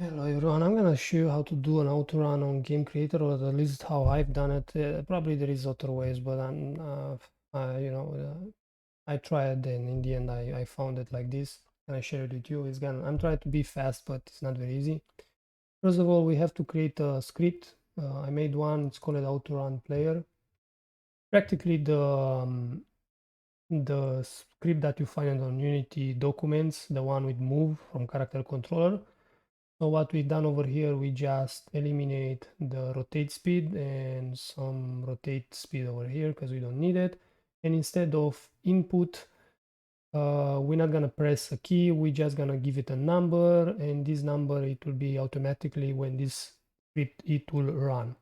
Hello everyone, I'm gonna show you how to do an autorun on Game Creator, or at least how I've done it. Probably there is other ways, but I tried and in the end I found it like this, and I share it with you. I'm trying to be fast, but it's not very easy. First of all, we have to create a script. I made one, it's called autorun player. Practically the script that you find on Unity documents, the one with move from character controller. So what we've done over here, we just eliminate the rotate speed and some rotate speed over here because we don't need it. And instead of input, we're not gonna press a key, we're just gonna give it a number, and this number, it will be automatically when this script, it will run.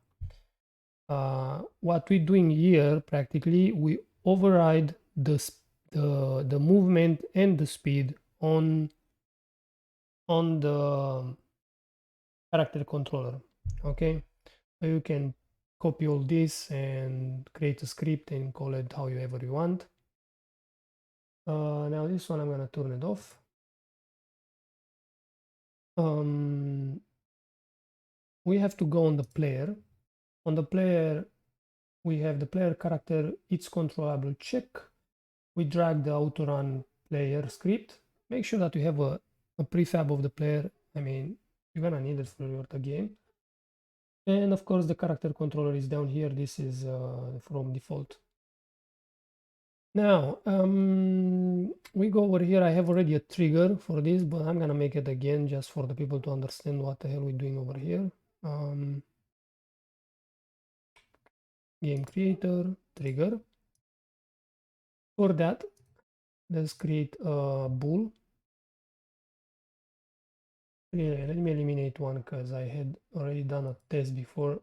What we're doing here, practically, we override the movement and the speed on the character controller. Okay, so you can copy all this and create a script and call it however you want. Now this one I'm gonna turn it off. We have to go on the player. On the player, we have the player character, it's controllable check. We drag the autorun player script. Make sure that you have a prefab of the player. I mean, you're gonna need it for your game. And of course, the character controller is down here. This is from default. Now, we go over here. I have already a trigger for this, but I'm gonna make it again just for the people to understand what the hell we're doing over here. Game creator, trigger. For that, let's create a bool. Yeah, let me eliminate one because I had already done a test before.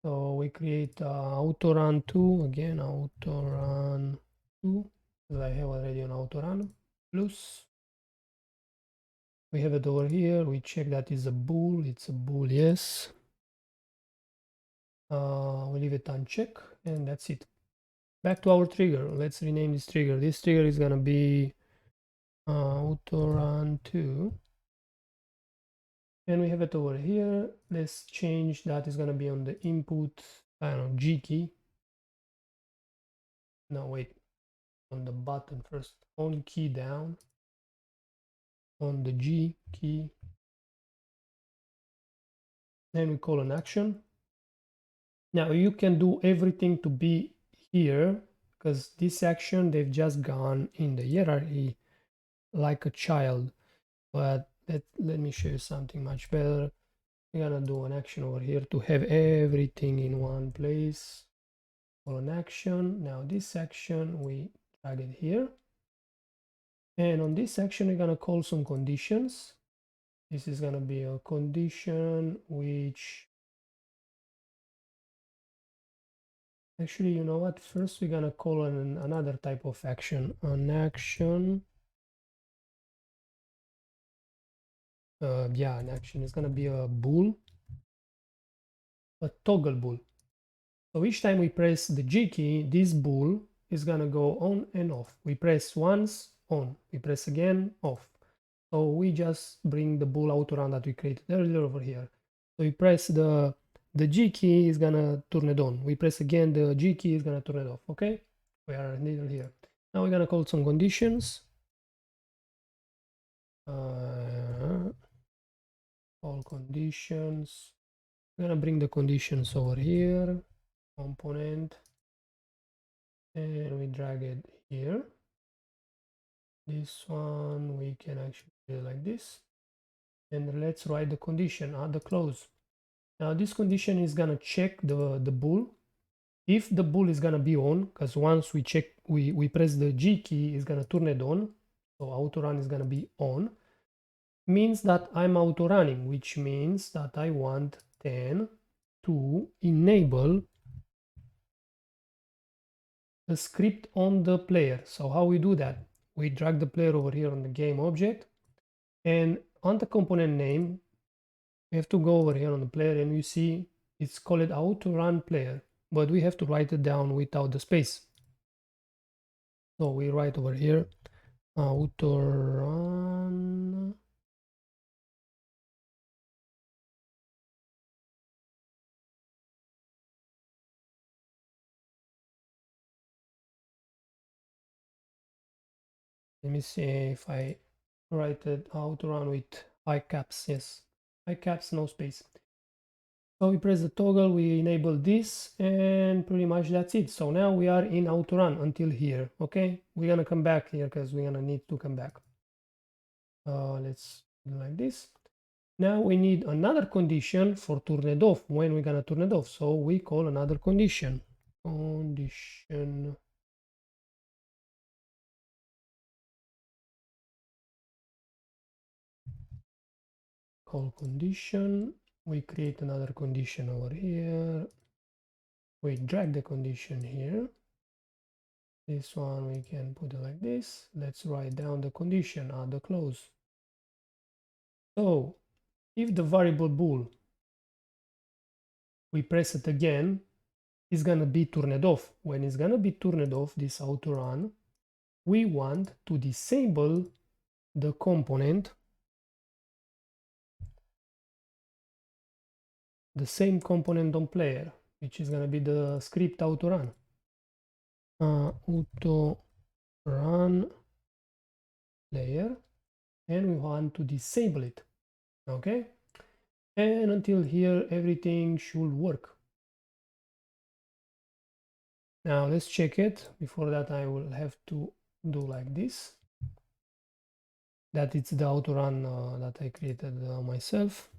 So we create autorun 2, again autorun 2, because I have already an autorun plus. We have it over here. We check that is a bool. It's a bool, yes. We leave it unchecked, and that's it. Back to our trigger. Let's rename this trigger. This trigger is gonna be autorun 2. And we have it over here. Let's change that. Is gonna be on the input, I don't know, G key. No, wait, on the button first. On key down. On the G key. Then we call an action. Now you can do everything to be here, because this action, they've just gone in the hierarchy like a child. But let me show you something much better. We're gonna do an action over here to have everything in one place. Call an action. Now this action, we drag it here. And on this action, we're gonna call some conditions. This is gonna be a condition which, actually, you know what? First, we're gonna call another type of action. An action. Yeah, an action is gonna be a bool, a toggle bool. So each time we press the G key, this bool is gonna go on and off. We press once, on. We press again, off. So we just bring the bool autorun that we created earlier over here. So we press the G key is gonna turn it on. We press again the G key is gonna turn it off. Okay, we are needle here. Now we're gonna call some conditions. All conditions. I'm gonna bring the conditions over here, component, and we drag it here. This one we can actually do it like this, and let's write the condition at the close. Now this condition is gonna check the bool. If the bool is gonna be on, because once we check, we press the G key, is gonna turn it on. So autorun is gonna be on. Means that I'm autorunning, which means that I want then to enable the script on the player. So how we do that? We drag the player over here on the game object, and on the component name, we have to go over here on the player, and you see it's called autorun player, but we have to write it down without the space. So we write over here autorun Let me see if I write it autorun with high caps. Yes, high caps, no space. So we press the toggle, we enable this, and pretty much that's it. So now we are in autorun until here. Okay, we're gonna come back here because we're gonna need to come back. Let's do like this. Now we need another condition for turned off, when we're gonna turn it off. So we call another condition. Condition. Call condition. We create another condition over here. We drag the condition here. This one we can put it like this. Let's write down the condition, add the close. So if the variable bool, we press it again, is gonna be turned off. When it's gonna be turned off, this autorun, we want to disable the component, the same component on player, which is gonna be the script autorun. Autorun player, and we want to disable it. Okay, and until here everything should work. Now let's check it. Before that I will have to do like this, that it's the autorun that I created myself.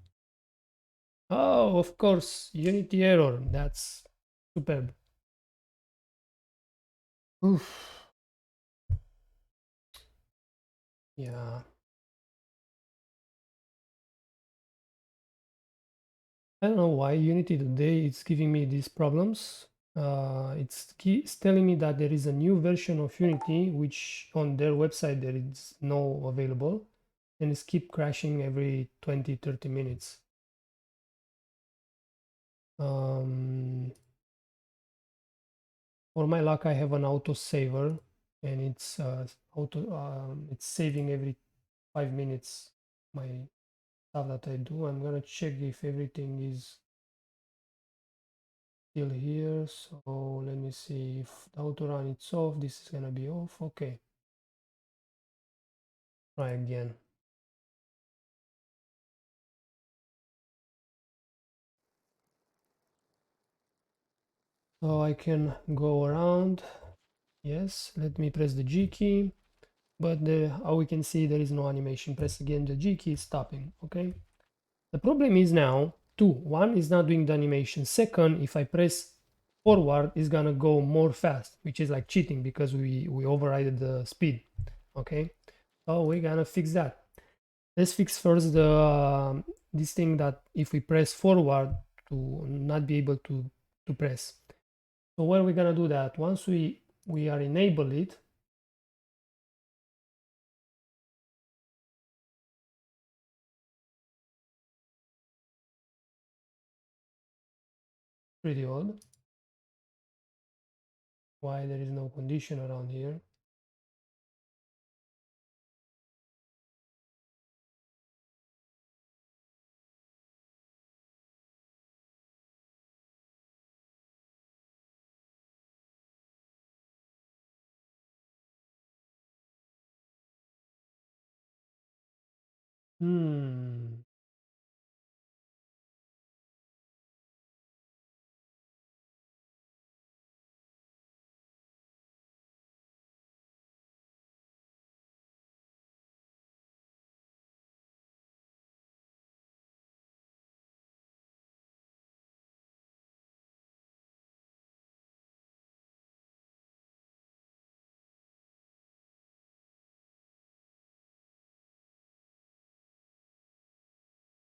Oh, of course, Unity error. That's superb. Oof. Yeah, I don't know why Unity today it's giving me these problems. It's telling me that there is a new version of Unity which on their website there is no available, and it's keep crashing every 20-30 minutes. For my luck I have an auto saver, and it's it's saving every 5 minutes my stuff that I do. I'm gonna check if everything is still here. So let me see if the autorun is off. This is gonna be off. Okay, try again. So I can go around. Yes, let me press the G key, but how we can see there is no animation. Press again the G key, stopping. Okay, the problem is now one is not doing the animation. Second, if I press forward, it's gonna go more fast, which is like cheating because we overrided the speed. Okay, so we're gonna fix that. Let's fix first the this thing that if we press forward to not be able to press. So where we're gonna do that, once we are enable it, pretty odd why there is no condition around here. Hmm.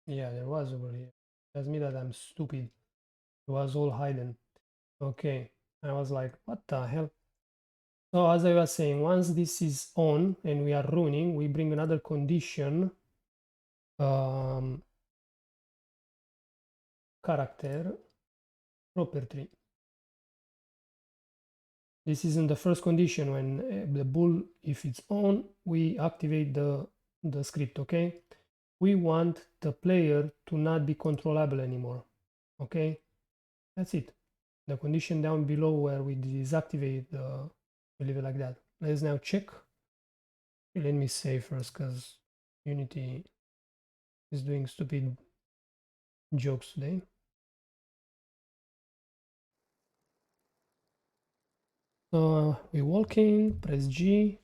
Yeah, there was over here. Tells me that I'm stupid. It was all hidden. Okay, I was like, what the hell? So as I was saying, once this is on and we are running, we bring another condition, character property. This is in the first condition when the bool, if it's on, we activate the script. Okay, we want the player to not be controllable anymore. Okay, that's it. The condition down below where we deactivate we leave it like that. Let's now check. Let me save first because Unity is doing stupid jokes today. So we're walking, press G,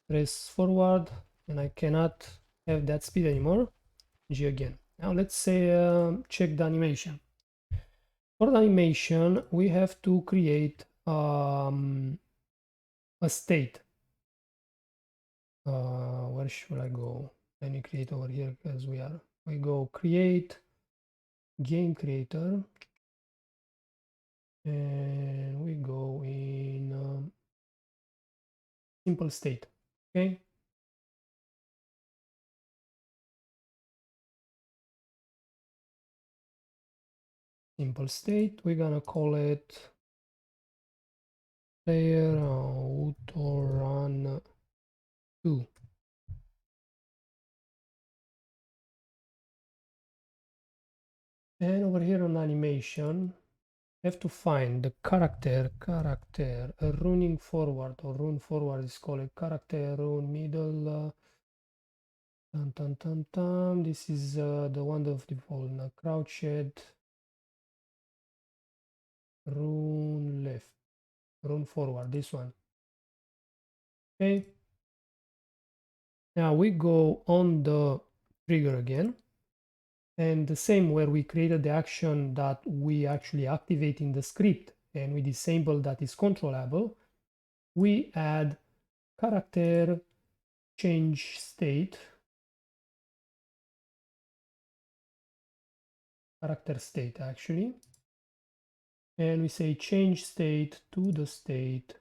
press forward, and I cannot have that speed anymore. G again. Now let's say check the animation. For the animation, we have to create a state. Where should I go? Let me create over here because we go create game creator, and we go in simple state. Okay. Simple state. We're gonna call it player autorun 2. And over here on animation, have to find the character running forward, or run forward is called character run middle. This is the one of default. Now crouched run left, run forward, this one. Okay, now we go on the trigger again, and the same where we created the action that we actually activate in the script and we disable that is controllable, we add character change state, character state actually, and we say change state to the state,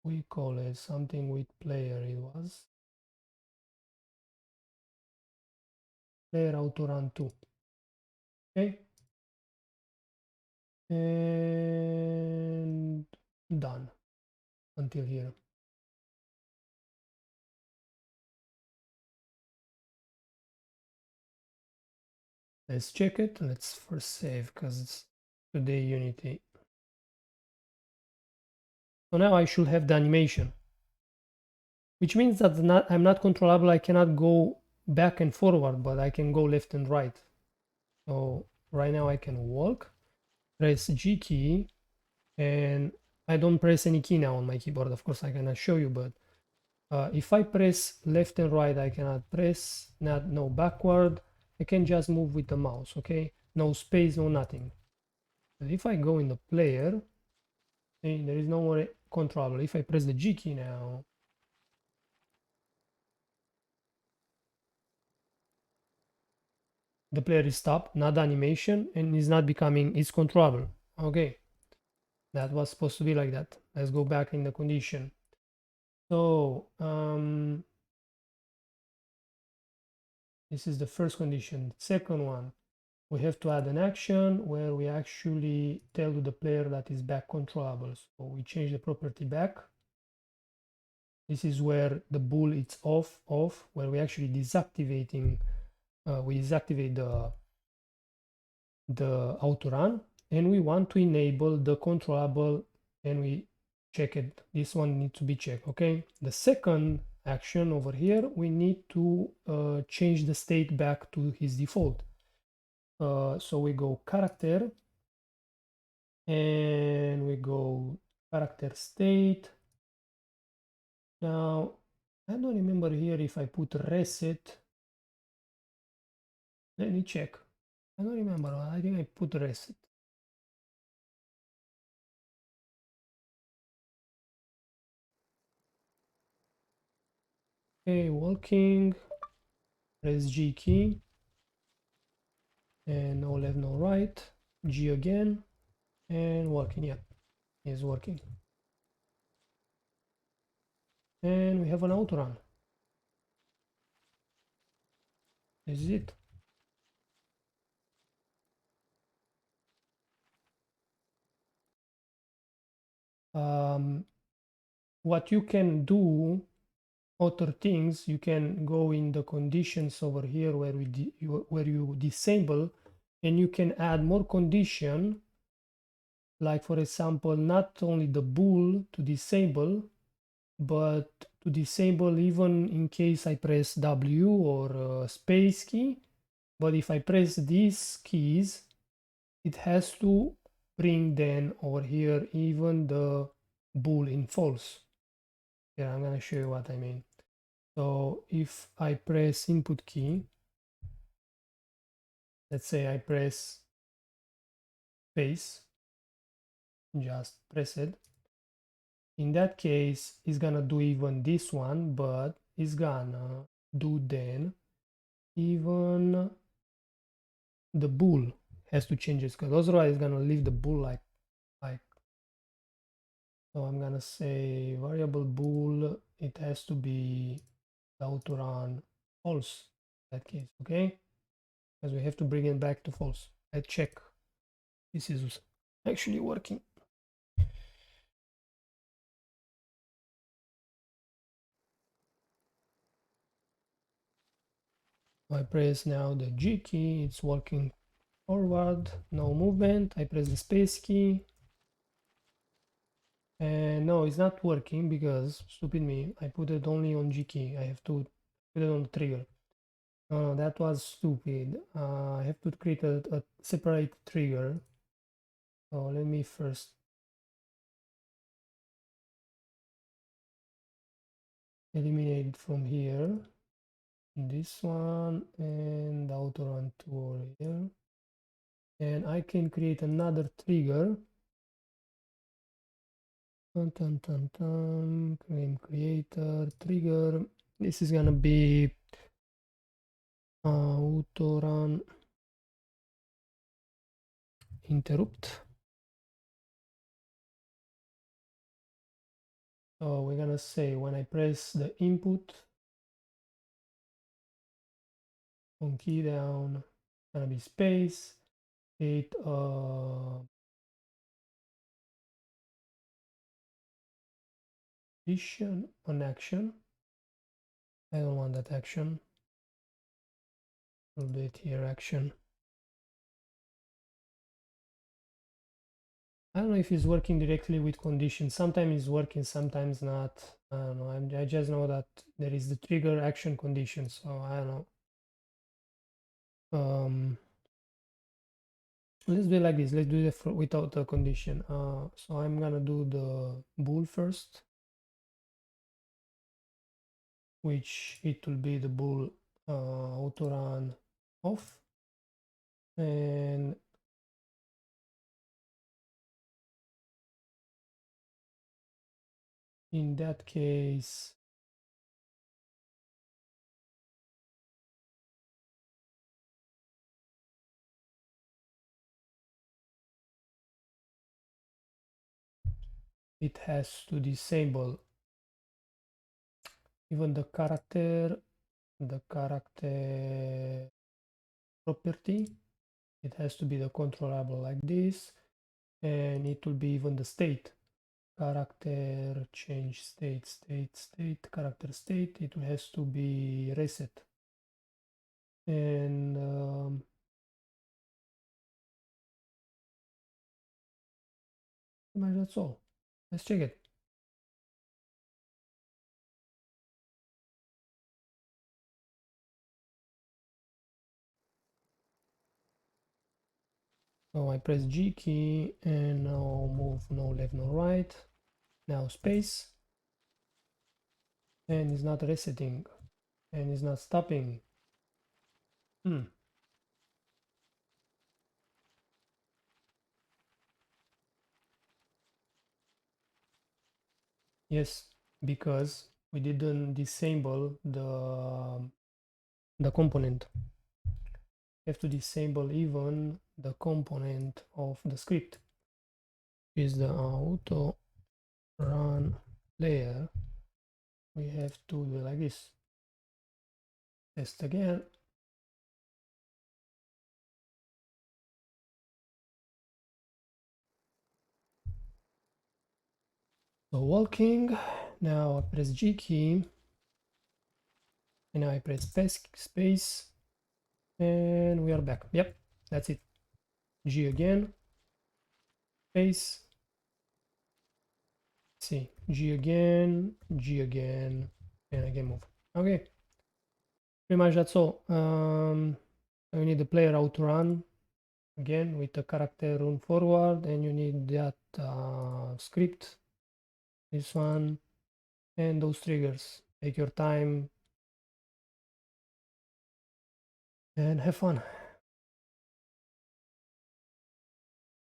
we call it something with player, it was player autorun 2. Okay, and done until here. Let's check it. Let's first save because it's today Unity. So now I should have the animation, which means that I'm not controllable. I cannot go back and forward, but I can go left and right. So right now I can walk, press G key, and I don't press any key now on my keyboard. Of course, I cannot show you, but if I press left and right, I cannot press, no backward. I can just move with the mouse, okay? No space, no nothing. But if I go in the player, okay, there is no more controllable. If I press the G key now, the player is stopped, not the animation, and is not becoming, it's controllable. Okay, that was supposed to be like that. Let's go back in the condition. So this is the first condition. Second one, we have to add an action where we actually tell to the player that is back controllable. So we change the property back. This is where the bool is off, where we actually deactivating, we deactivate the autorun, and we want to enable the controllable, and we check it. This one needs to be checked. Okay, the second action over here, we need to change the state back to his default. So we go character, and we go character state. Now I don't remember here if I put reset. Let me check. I don't remember. I think I put reset. Okay, walking, press G key, and no left, no right. G again, and walking. Yeah, it's working. And we have an autorun. This is it. What you can do, other things, you can go in the conditions over here where where you disable, and you can add more condition like for example, not only the bool to disable, but to disable even in case I press W or space key. But if I press these keys, it has to bring then over here even the bool in false. Yeah, I'm gonna show you what I mean. So if I press input key, let's say I press space, just press it. In that case, it's gonna do even this one, but it's gonna do then even the bool has to change it, because otherwise it's gonna leave the bool like so. I'm gonna say variable bool, it has to be the autorun false in that case, okay? Because we have to bring it back to false. Let's check this is actually working. I press now the G key, it's working forward, no movement. I press the space key, and no, it's not working because, stupid me, I put it only on G key. I have to put it on the trigger. No, that was stupid. I have to create a separate trigger. So let me first eliminate it from here. This one and the autorun 2 over here. And I can create another trigger. Claim creator trigger. This is gonna be autorun interrupt. So we're gonna say when I press the input on key down, gonna be space, it condition on action. I don't want that action. We'll do it here, action. I don't know if it's working directly with conditions. Sometimes it's working, sometimes not. I don't know. I just know that there is the trigger action condition, so I don't know. Let's do it like this. Let's do it without the condition. So I'm gonna do the bool first, which it will be the bool autorun off, and in that case it has to disable even the character property. It has to be the controllable like this, and it will be even the state character change state character state. It has to be reset, and that's all. Let's check it. So I press G key and now move no left no right, now space, and it's not resetting and it's not stopping. Yes, because we didn't disable the component. We have to disable even the component of the script, is the auto run layer. We have to do like this. Test again. So walking, now I press G key, and now I press space, and we are back. Yep, that's it. G again. space. See, G again, and again move. Okay, pretty much that's all. We need the player autorun again with the character run forward, and you need that script, this one, and those triggers. Take your time and have fun.